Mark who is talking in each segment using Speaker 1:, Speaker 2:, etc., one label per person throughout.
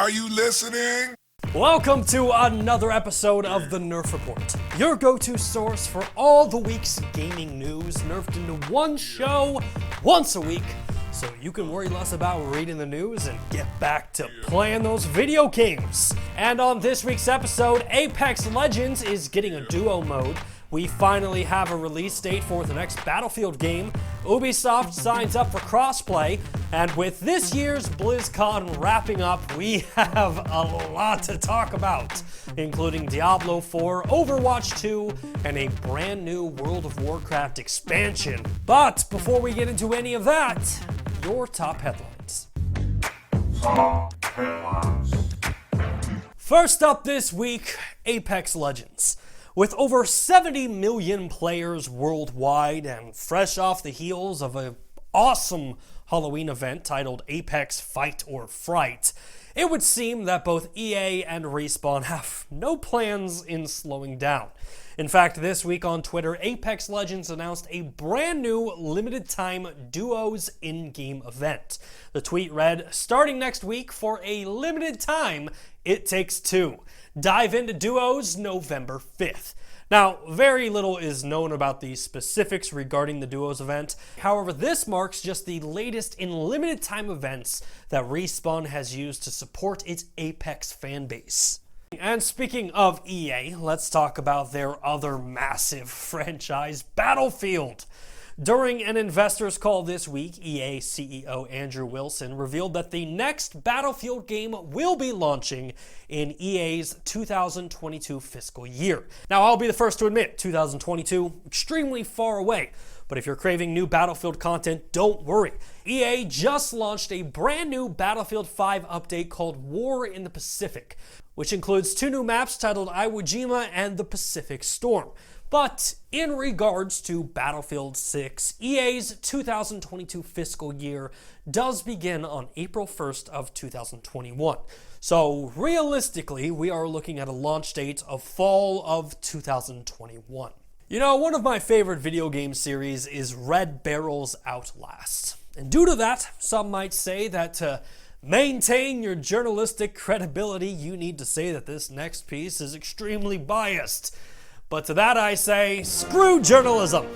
Speaker 1: Are you listening?
Speaker 2: Welcome to another episode of the Nerf Report, your go-to source for all the week's gaming news, nerfed into one show once a week, so you can worry less about reading the news and get back to playing those video games. And on this week's episode, Apex Legends is getting a duo mode. We finally have a release date for the next Battlefield game. Ubisoft signs up for crossplay. And with this year's Blizzcon wrapping up, we have a lot to talk about, including Diablo IV, Overwatch 2, and a brand new World of Warcraft expansion. But before we get into any of that, your top headlines. First up this week, Apex Legends. With over 70 million players worldwide and fresh off the heels of an awesome Halloween event titled Apex Fight or Fright, it would seem that both EA and Respawn have no plans in slowing down. In fact, this week on Twitter, Apex Legends announced a brand new limited-time Duos in-game event. The tweet read, "Starting next week for a limited time, It Takes Two. Dive into Duos November 5th. Now, very little is known about the specifics regarding the Duos event. However, this marks just the latest in limited time events that Respawn has used to support its Apex fanbase. And speaking of EA, let's talk about their other massive franchise, Battlefield. During an investors call this week, EA CEO Andrew Wilson revealed that the next Battlefield game will be launching in EA's 2022 fiscal year. Now, I'll be the first to admit, 2022, extremely far away. But if you're craving new Battlefield content, don't worry. EA just launched a brand new Battlefield 5 update called War in the Pacific, which includes 2 new maps titled Iwo Jima and the Pacific Storm. But in regards to Battlefield 6, EA's 2022 fiscal year does begin on April 1st of 2021. So realistically, we are looking at a launch date of fall of 2021. You know, one of my favorite video game series is Red Barrel's Outlast. And due to that, some might say that to maintain your journalistic credibility, you need to say that this next piece is extremely biased. But to that I say, screw journalism!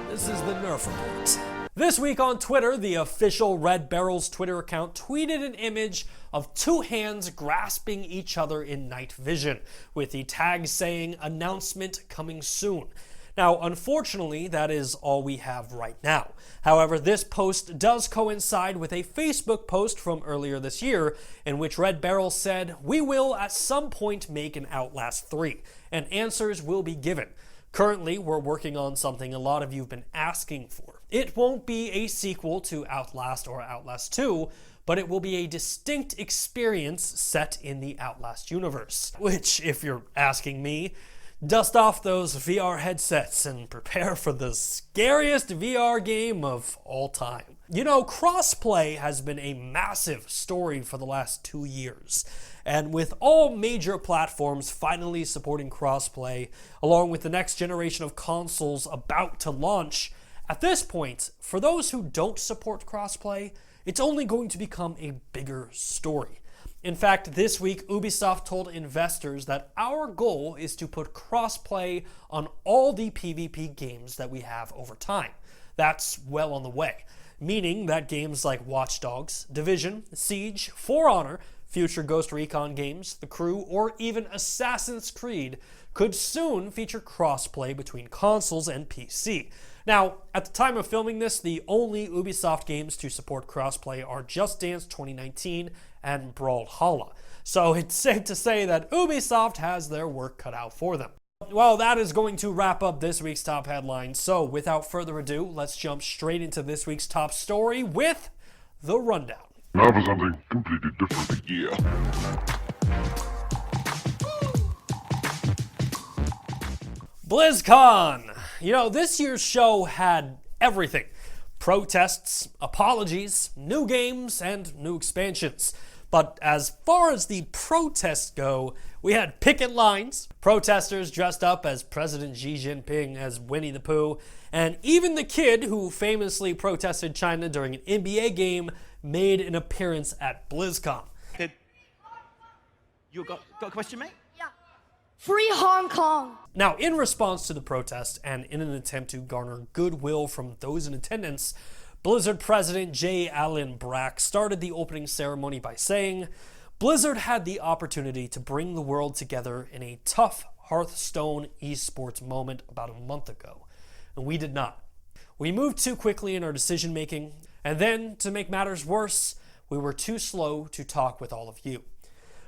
Speaker 2: This is the Nerf Report. This week on Twitter, the official Red Barrel's Twitter account tweeted an image of 2 hands grasping each other in night vision, with the tag saying, "Announcement coming soon." Now, unfortunately, that is all we have right now. However, this post does coincide with a Facebook post from earlier this year in which Red Barrel said, "We will at some point make an Outlast 3, and answers will be given. Currently, we're working on something a lot of you have been asking for. It won't be a sequel to Outlast or Outlast 2, but it will be a distinct experience set in the Outlast universe." Which, if you're asking me, dust off those VR headsets and prepare for the scariest VR game of all time. You know, crossplay has been a massive story for the last 2 years. And with all major platforms finally supporting crossplay, along with the next generation of consoles about to launch, at this point, for those who don't support crossplay, it's only going to become a bigger story. In fact, this week, Ubisoft told investors that our goal is to put crossplay on all the PvP games that we have over time. That's well on the way, meaning that games like Watch Dogs, Division, Siege, For Honor, future Ghost Recon games, The Crew, or even Assassin's Creed could soon feature crossplay between consoles and PC. Now, at the time of filming this, the only Ubisoft games to support crossplay are Just Dance 2019 and Brawlhalla. So it's safe to say that Ubisoft has their work cut out for them. Well, that is going to wrap up this week's top headlines. So without further ado, let's jump straight into this week's top story with the rundown.
Speaker 1: Now for something completely different. Yeah.
Speaker 2: BlizzCon! You know, this year's show had everything. Protests, apologies, new games, and new expansions. But as far as the protests go, we had picket lines, protesters dressed up as President Xi Jinping as Winnie the Pooh, and even the kid who famously protested China during an NBA game made an appearance at BlizzCon.
Speaker 3: You got a question, mate?
Speaker 4: Yeah. Free Hong Kong.
Speaker 2: Now, in response to the protest and in an attempt to garner goodwill from those in attendance, Blizzard President J. Allen Brack started the opening ceremony by saying, "Blizzard had the opportunity to bring the world together in a tough Hearthstone esports moment about a month ago, and we did not. We moved too quickly in our decision making, and then, to make matters worse, we were too slow to talk with all of you.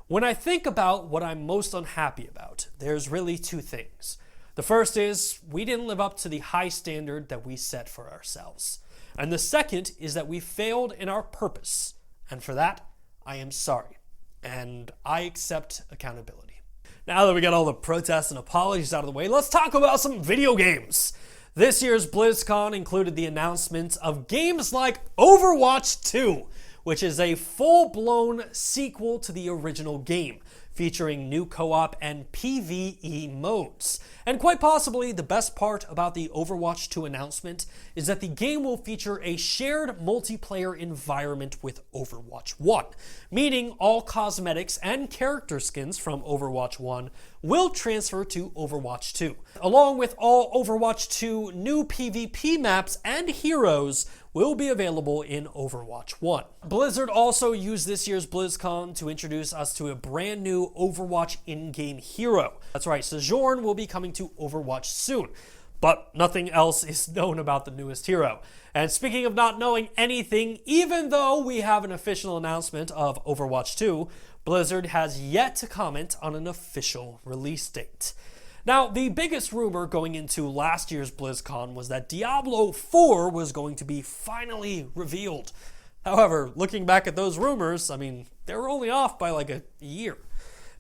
Speaker 2: When I think about what I'm most unhappy about, there's really two things. The first is we didn't live up to the high standard that we set for ourselves. And the second is that we failed in our purpose. And for that, I am sorry. And I accept accountability." Now that we got all the protests and apologies out of the way, let's talk about some video games. This year's BlizzCon included the announcement of games like Overwatch 2, which is a full-blown sequel to the original game, featuring new co-op and PvE modes. And quite possibly the best part about the Overwatch 2 announcement is that the game will feature a shared multiplayer environment with Overwatch 1, meaning all cosmetics and character skins from Overwatch 1 will transfer to Overwatch 2, along with all Overwatch 2 new PvP maps and heroes will be available in Overwatch 1. Blizzard also used this year's BlizzCon to introduce us to a brand new Overwatch in-game hero. That's right, Sojourn will be coming to Overwatch soon, but nothing else is known about the newest hero. And speaking of not knowing anything, even though we have an official announcement of Overwatch 2, Blizzard has yet to comment on an official release date. Now, the biggest rumor going into last year's BlizzCon was that Diablo IV was going to be finally revealed. However, looking back at those rumors, they were only off by like a year.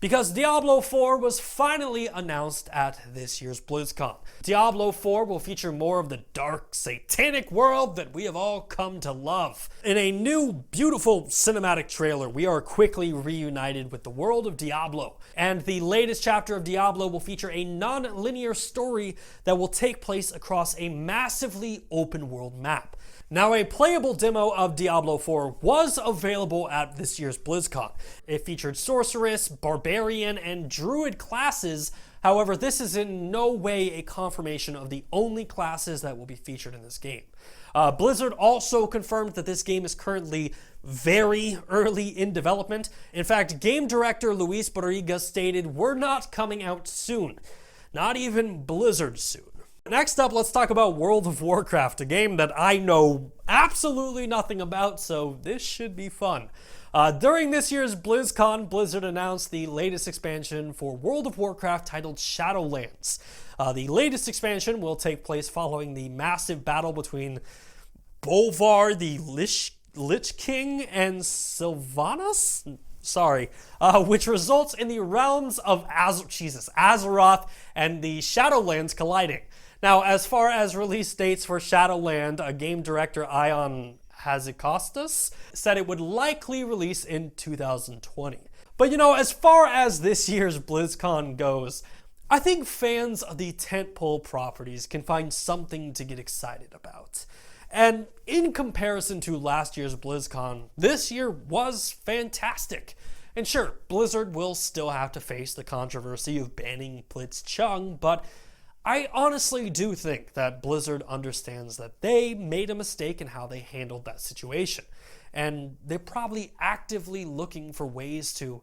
Speaker 2: Because Diablo IV was finally announced at this year's BlizzCon. Diablo IV will feature more of the dark, satanic world that we have all come to love. In a new, beautiful cinematic trailer, we are quickly reunited with the world of Diablo. And the latest chapter of Diablo will feature a non-linear story that will take place across a massively open-world map. Now, a playable demo of Diablo IV was available at this year's BlizzCon. It featured Sorceress, Barbarian, and Druid classes. However, this is in no way a confirmation of the only classes that will be featured in this game. Blizzard also confirmed that this game is currently very early in development. In fact, game director Luis Barriga stated, "We're not coming out soon. Not even Blizzard soon." Next up, let's talk about World of Warcraft, a game that I know absolutely nothing about, so this should be fun. During this year's BlizzCon, Blizzard announced the latest expansion for World of Warcraft titled Shadowlands. The latest expansion will take place following the massive battle between Bolvar the Lich King and Sylvanas? Which results in the realms of Azeroth and the Shadowlands colliding. Now, as far as release dates for Shadowland, game director Ion Hazikostas said it would likely release in 2020. But as far as this year's BlizzCon goes, I think fans of the tentpole properties can find something to get excited about. And in comparison to last year's BlizzCon, this year was fantastic. And sure, Blizzard will still have to face the controversy of banning Blitzchung, but I honestly do think that Blizzard understands that they made a mistake in how they handled that situation. And they're probably actively looking for ways to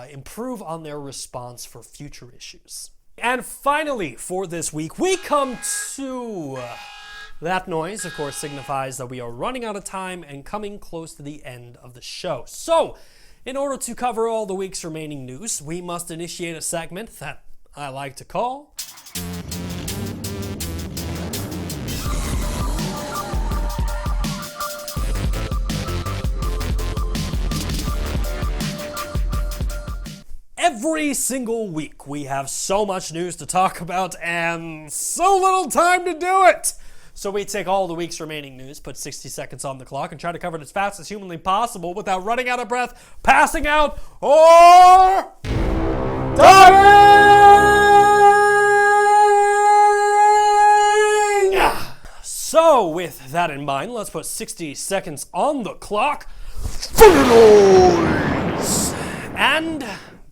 Speaker 2: improve on their response for future issues. And finally, for this week, we come to... That noise, of course, signifies that we are running out of time and coming close to the end of the show. So, in order to cover all the week's remaining news, we must initiate a segment that I like to call... Every single week, we have so much news to talk about and so little time to do it! So we take all the week's remaining news, put 60 seconds on the clock, and try to cover it as fast as humanly possible without running out of breath, passing out, or... dying! So, with that in mind, let's put 60 seconds on the clock. And...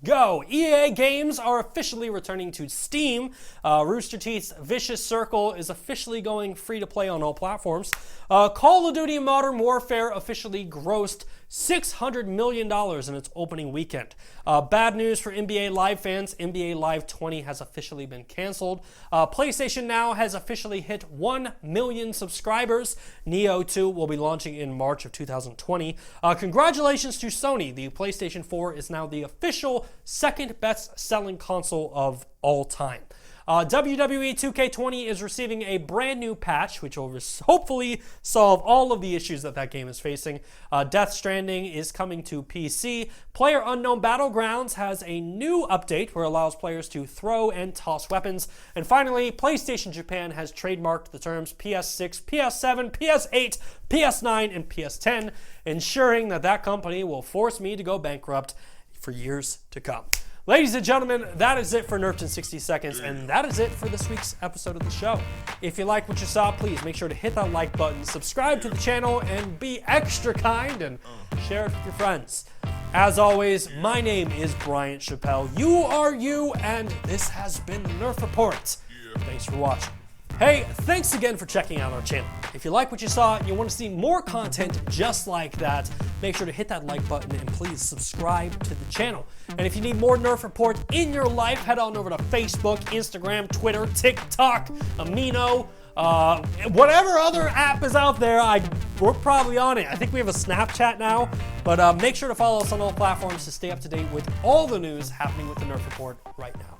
Speaker 2: go. EA games are officially returning to Steam. Rooster Teeth's Vicious Circle is officially going free to play on all platforms. Call of Duty Modern Warfare officially grossed $600 million in its opening weekend. Bad news for NBA Live fans. NBA Live 20 has officially been canceled. PlayStation Now has officially hit 1 million subscribers. Neo 2 will be launching in March of 2020. Congratulations to Sony. The PlayStation 4 is now the official second best-selling console of all time. WWE 2K20 is receiving a brand new patch, which will hopefully solve all of the issues that game is facing. Death Stranding is coming to PC. PlayerUnknown Battlegrounds has a new update where it allows players to throw and toss weapons. And finally, PlayStation Japan has trademarked the terms PS6, PS7, PS8, PS9, and PS10, ensuring that company will force me to go bankrupt for years to come. Ladies and gentlemen, that is it for Nerfed in 60 Seconds, and that is it for this week's episode of the show. If you like what you saw, please make sure to hit that like button, subscribe to the channel, and be extra kind and share it with your friends. As always, my name is Bryant Chappelle. You are you, and this has been the Nerf Report. Thanks for watching. Hey, thanks again for checking out our channel. If you like what you saw and you want to see more content just like that, make sure to hit that like button and please subscribe to the channel. And if you need more Nerf Report in your life, head on over to Facebook, Instagram, Twitter, TikTok, Amino, whatever other app is out there, we're probably on it. I think we have a Snapchat now, but make sure to follow us on all platforms to stay up to date with all the news happening with the Nerf Report right now.